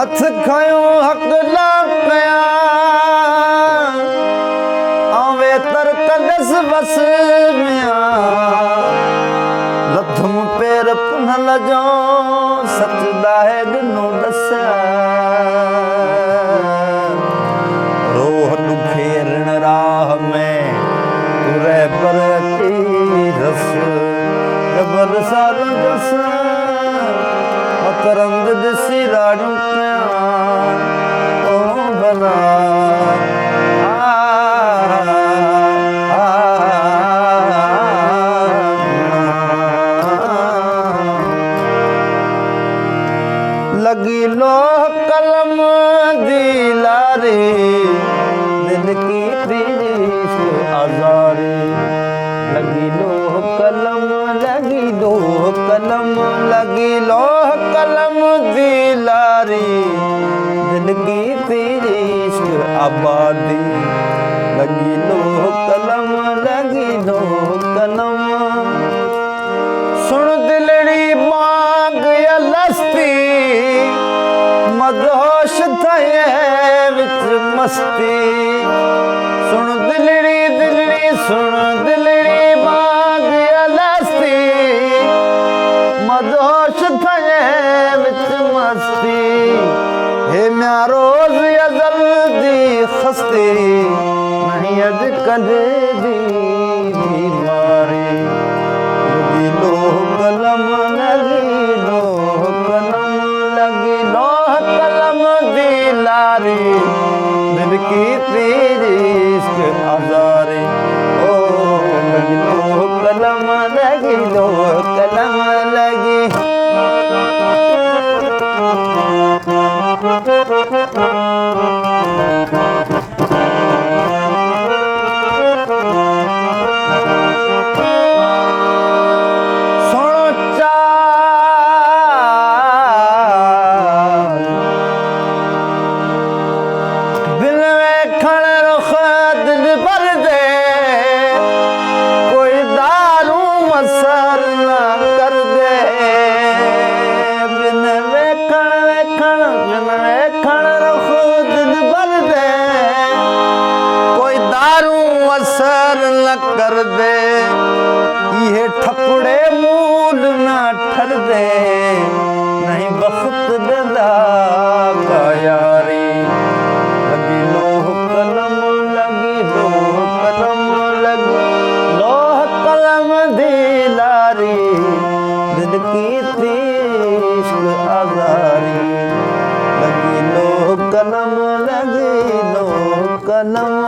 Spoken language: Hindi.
हथ खयो हक लाकया आवे तरक दस बस मिया लथम पैर पुनः लजो सच दाहे दिनो दस्या रोह दुखे ऋण राह में तुरे पर की रस जबर साल जस करंद दिसी राजू ओ भला लगी लोह कलम दिलारे दिल की प्रीत आजारे लगी लोह कलम लगी लोह कलम लगी लोह कलम दिलारी दिल की तेरी इश्क आबादी लगी लोह कलम लगी लोह कलम सुन दिलड़ी मांग या लस्ती मदहोश थे विच मस्ती सुन दिलड़ी दिलड़ी सुन दिलड़ी मांग या लस्ती मदहोश थे विच मस्ती हे म्या रोज या जल्दी खस्ती नहीं अजकल दी बीमारी लगी लोह कलम लगी लोह कलम लगी लोह कलम दिलारी दिल की तेरी इश्क आजारे ओ लगी लोह कलम लगी लोह कलम लगी कर दे ये ठकुड़े मूल ना ठर दे नहीं वक्त ददा का यारी लगी लोह कलम लगी लोह कलम लगी लोह कलम दिलारी दिल की इश्क आजारी लगी लोह कलम लगी लोह कलम